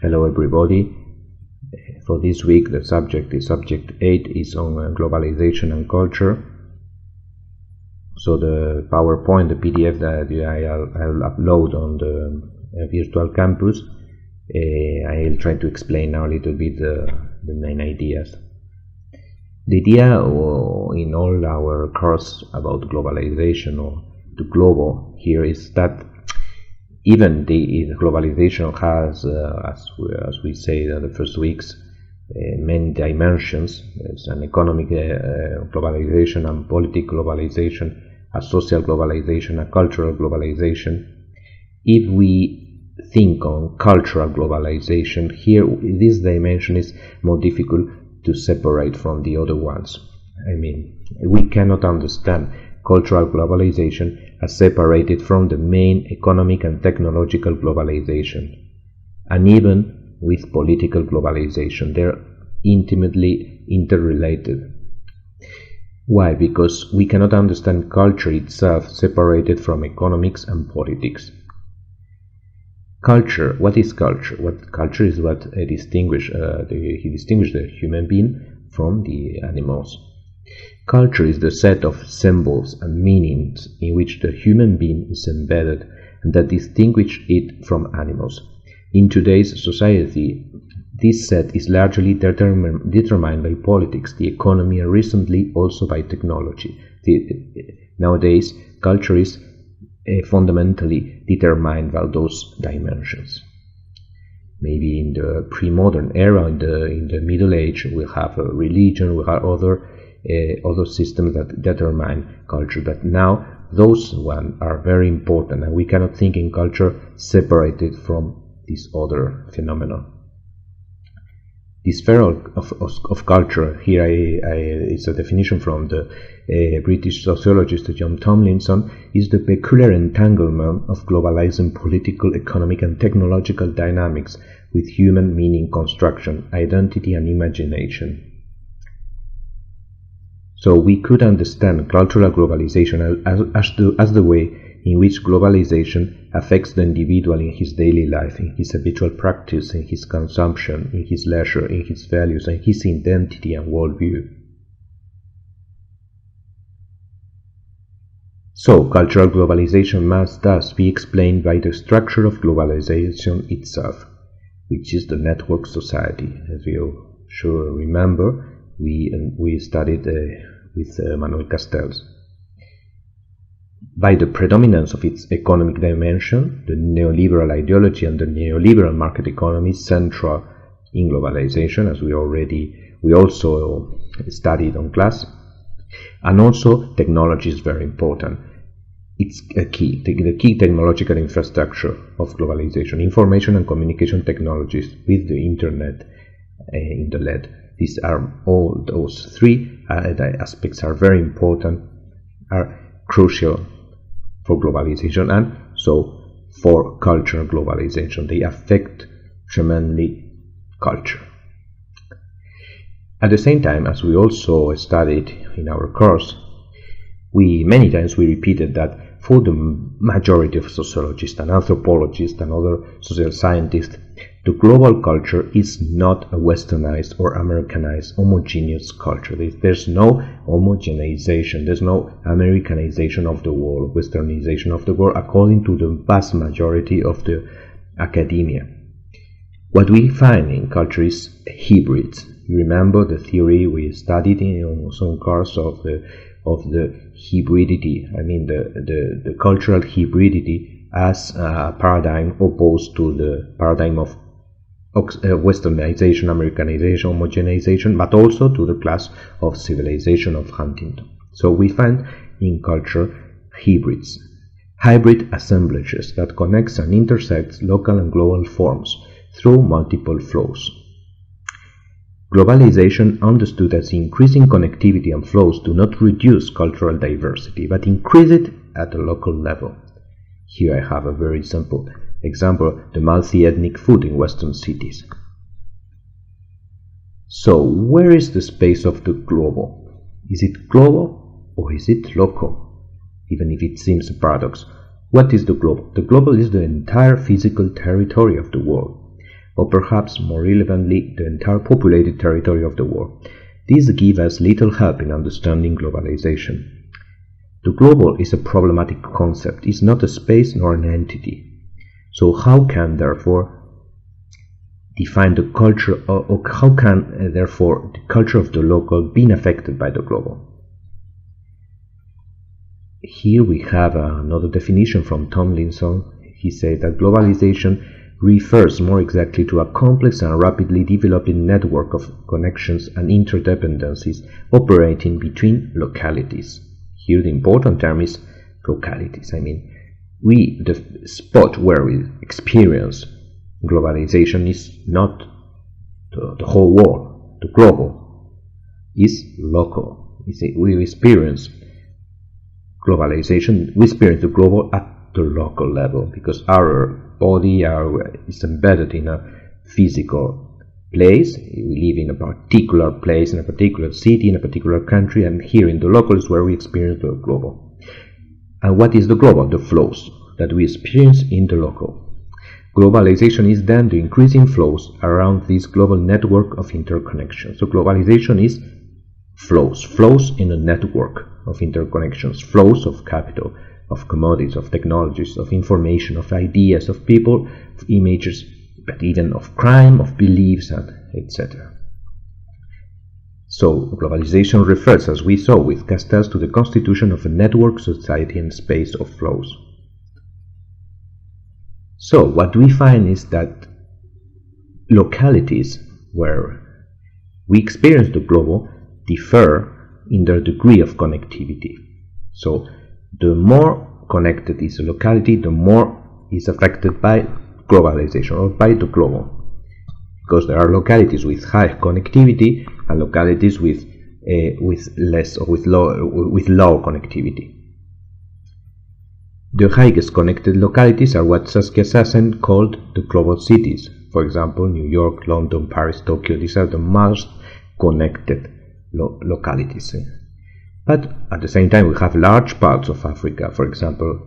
Hello everybody. For this week the subject 8 is on globalization and culture. So the PowerPoint, the PDF that I'll upload on the virtual campus, I'll try to explain now a little bit the main ideas. The idea in all our course about globalization or the global here is that even the globalization has, as we say in the first weeks, many dimensions. There's an economic globalization, and political globalization, a social globalization, a cultural globalization. If we think on cultural globalization, here this dimension is more difficult to separate from the other ones. I mean, we cannot understand cultural globalization as separated from the main economic and technological globalization, and even with political globalization. They're intimately interrelated. Why? Because we cannot understand culture itself separated from economics and politics. Culture, what is culture? Culture is what distinguishes the human being from the animals. Culture is the set of symbols and meanings in which the human being is embedded and that distinguish it from animals. In today's society, this set is largely determined by politics, the economy, and recently also by technology. Nowadays, culture is fundamentally determined by those dimensions. Maybe in the pre-modern era, in the Middle Age, we have a religion, we have other systems that determine culture, but now those ones are very important, and we cannot think in culture separated from this other phenomenon. The sphere of culture, here it's a definition from the British sociologist John Tomlinson, is the peculiar entanglement of globalizing political, economic and technological dynamics with human meaning construction, identity and imagination. So we could understand cultural globalization as the way in which globalization affects the individual in his daily life, in his habitual practice, in his consumption, in his leisure, in his values, and his identity and worldview. So, cultural globalization must thus be explained by the structure of globalization itself, which is the network society. As you sure remember, we studied with Manuel Castells. By the predominance of its economic dimension, the neoliberal ideology and the neoliberal market economy is central in globalization, as we also studied on class. And also, technology is very important. It's a key, the key technological infrastructure of globalization, information and communication technologies with the internet in the LED. These are all those three aspects are very important, are crucial for globalization and so for cultural globalization. They affect tremendously culture. At the same time, as we also studied in our course, many times we repeated that for the majority of sociologists and anthropologists and other social scientists, the global culture is not a westernized or Americanized homogeneous culture. There's no homogenization, there's no Americanization of the world, westernization of the world, according to the vast majority of the academia. What we find in culture is hybrids. You remember the theory we studied in some course of the hybridity, I mean the cultural hybridity as a paradigm opposed to the paradigm of westernization, Americanization, homogenization, but also to the class of civilization of Huntington. So we find in culture hybrids, hybrid assemblages that connects and intersects local and global forms through multiple flows. Globalization, understood as increasing connectivity and flows, do not reduce cultural diversity, but increase it at a local level. Here I have a very simple example, the multi-ethnic food in Western cities. So, where is the space of the global? Is it global or is it local? Even if it seems a paradox. What is the global? The global is the entire physical territory of the world. or perhaps more relevantly, the entire populated territory of the world. These give us little help in understanding globalization. The global is a problematic concept, it's not a space nor an entity. So how can, therefore, define the culture, or how can, therefore, the culture of the local be affected by the global? Here we have another definition from Tomlinson. He said that globalization refers more exactly to a complex and rapidly developing network of connections and interdependencies operating between localities. Here the important term is localities. I mean, the spot where we experience globalization is not the whole world. The global is local. We experience globalization, we experience the global at the local level, because our body is embedded in a physical place. We live in a particular place, in a particular city, in a particular country, and here in the local is where we experience the global. And what is the global? The flows that we experience in the local. Globalization is then the increasing flows around this global network of interconnection. So globalization is flows in a network of interconnections, flows of capital, of commodities, of technologies, of information, of ideas, of people, of images, but even of crime, of beliefs, and etc. So globalization refers, as we saw with Castells, to the constitution of a network, society, and space of flows. So what we find is that localities where we experience the global differ in their degree of connectivity. So the more connected is a locality, the more is affected by globalization or by the global, because there are localities with high connectivity and localities with less or with low connectivity. The highest connected localities are what Saskia Sassen called the global cities. For example, New York, London, Paris, Tokyo. These are the most connected localities. But at the same time, we have large parts of Africa, for example,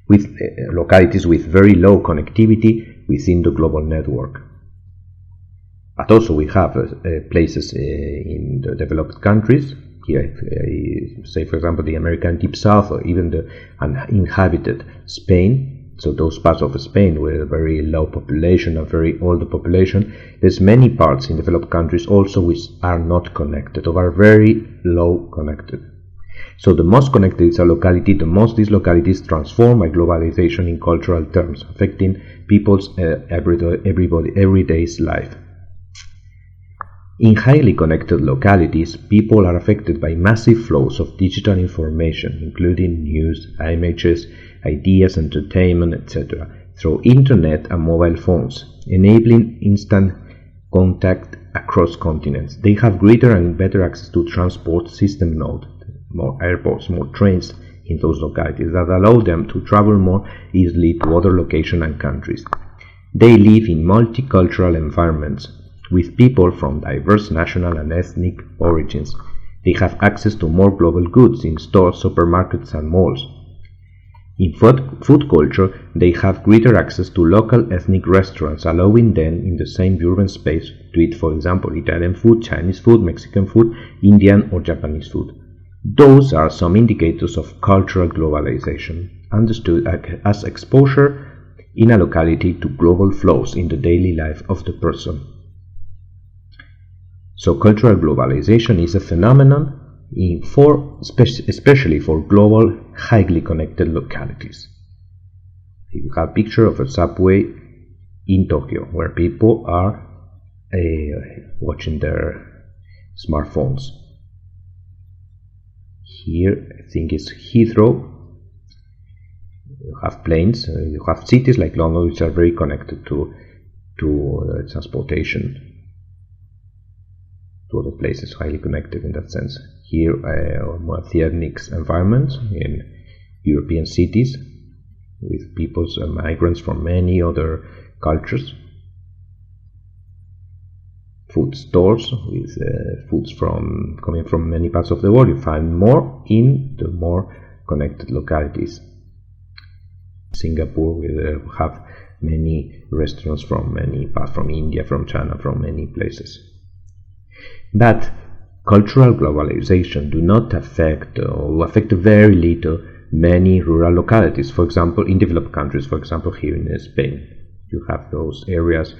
with localities with very low connectivity within the global network. But also we have places in the developed countries. Here, say for example the American Deep South, or even the uninhabited Spain. So those parts of Spain with a very low population, a very old population. There's many parts in developed countries also which are not connected, or are very low connected. So the most connected is a locality, the most these localities transform by globalization in cultural terms, affecting people's everyday's life. In highly connected localities, people are affected by massive flows of digital information, including news, images, ideas, entertainment, etc., through internet and mobile phones, enabling instant contact across continents. They have greater and better access to transport system nodes, more airports, more trains in those localities that allow them to travel more easily to other locations and countries. They live in multicultural environments with people from diverse national and ethnic origins. They have access to more global goods in stores, supermarkets, and malls. In food culture, they have greater access to local ethnic restaurants, allowing them in the same urban space to eat, for example, Italian food, Chinese food, Mexican food, Indian or Japanese food. Those are some indicators of cultural globalization, understood as exposure in a locality to global flows in the daily life of the person. So cultural globalization is a phenomenon especially for global, highly connected localities. You have a picture of a subway in Tokyo where people are watching their smartphones. Here, I think it's Heathrow. You have planes, you have cities like London which are very connected to transportation, to other places, highly connected in that sense. Here, more ethnic environments in European cities with peoples and migrants from many other cultures. Food stores with foods coming from many parts of the world. You find more in the more connected localities. Singapore will have many restaurants from India, from China, from many places. But cultural globalization do not affect, or affect very little, many rural localities. For example, in developed countries, for example, here in Spain, you have those areas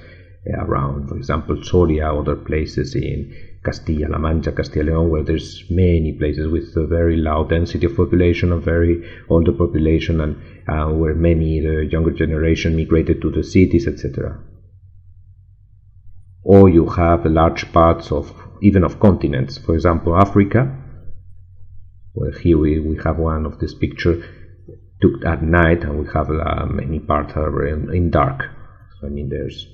around, for example, Soria, other places in Castilla-La Mancha, Castilla-León, where there's many places with a very low density of population, a very older population, and where many, the younger generation, migrated to the cities, etc. Or you have large parts of, even of continents, for example, Africa, where here we have one of this picture took at night, and we have many parts are in dark. So I mean, there's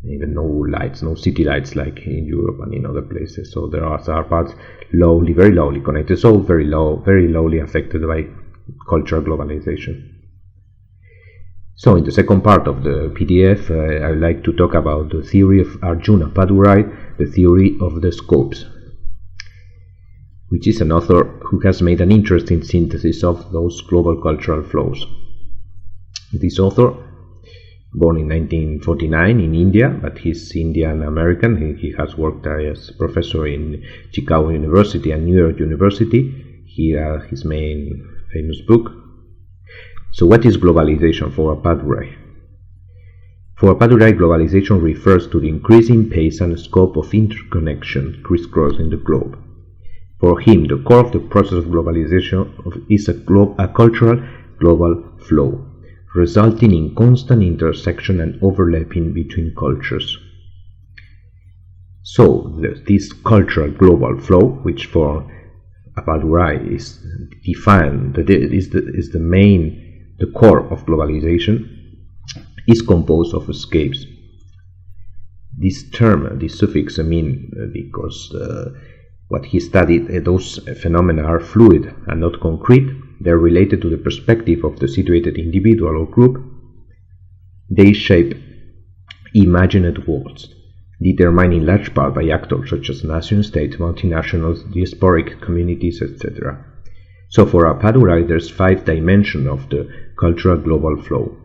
even no lights, no city lights like in Europe and in other places. So there are parts lowly, very lowly connected, so very lowly affected by cultural globalization. So in the second part of the PDF, I would like to talk about the theory of Arjuna Padurai, the theory of the scopes, which is an author who has made an interesting synthesis of those global cultural flows. This author, born in 1949 in India, but he's Indian American. He has worked as professor in Chicago University and New York University. Here his main famous book. So what is globalization for Padurai? For Padurai, globalization refers to the increasing pace and scope of interconnection crisscrossing the globe. For him, the core of the process of globalization is a cultural global flow, resulting in constant intersection and overlapping between cultures. So, this cultural global flow, which for Padurai is defined, the core of globalization, is composed of escapes. This term, this suffix, because what he studied, those phenomena are fluid and not concrete. They're related to the perspective of the situated individual or group. They shape imagined worlds, determined in large part by actors such as nation-states, multinationals, diasporic communities, etc. So for Padurai, there's 5 dimensions of the cultural global flow.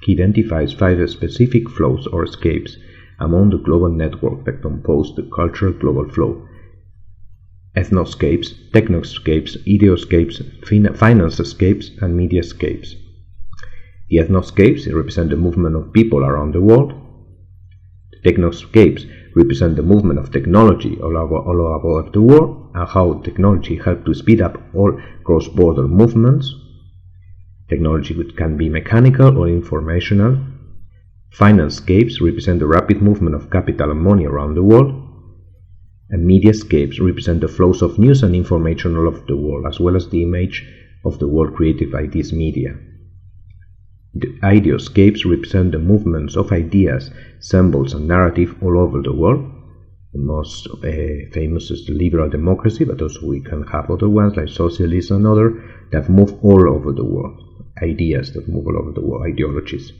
He identifies 5 specific flows or escapes among the global network that compose the cultural global flow: ethnoscapes, technoscapes, ideoscapes, finance-scapes, and mediascapes. The ethnoscapes represent the movement of people around the world. The technoscapes represent the movement of technology all over the world, and how technology helps to speed up all cross-border movements. Technology can be mechanical or informational. Finance-scapes represent the rapid movement of capital and money around the world. And mediascapes represent the flows of news and information all over the world, as well as the image of the world created by these media. The ideoscapes represent the movements of ideas, symbols, and narrative all over the world. The most famous is the liberal democracy, but also we can have other ones like socialism and other that move all over the world. Ideas that move all over the world, ideologies.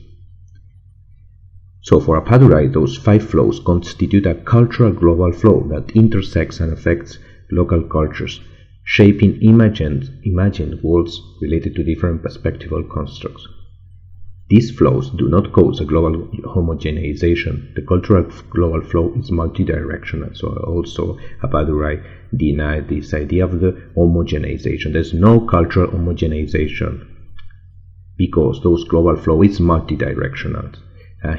So for Padurai, those 5 flows constitute a cultural global flow that intersects and affects local cultures, shaping imagined worlds related to different perspectival constructs. These flows do not cause a global homogenization. The cultural global flow is multidirectional, so also Padurai denied this idea of the homogenization. There's no cultural homogenization because those global flow is multidirectional.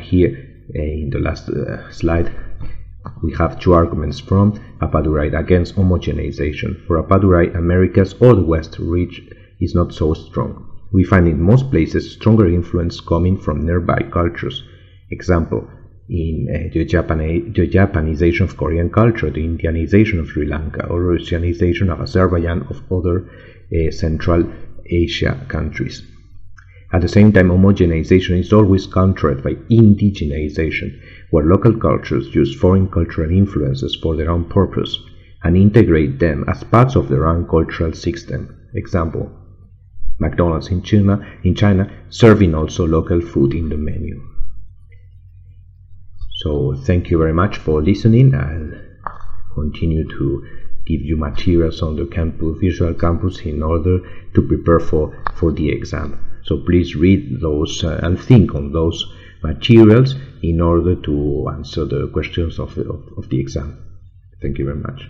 Here in the last slide we have 2 arguments from Padurai against homogenization. For Padurai, Americas or the West ridge is not so strong. We find in most places stronger influence coming from nearby cultures. Example, in the Japanization of Korean culture, the Indianization of Sri Lanka, or Russianization of Azerbaijan, of other Central Asia countries. At the same time, homogenization is always countered by indigenization, where local cultures use foreign cultural influences for their own purpose and integrate them as parts of their own cultural system. Example, McDonald's in China serving also local food in the menu. So thank you very much for listening. I'll continue to give you materials on the visual campus in order to prepare for the exam. So please read those and think on those materials in order to answer the questions of the exam. Thank you very much.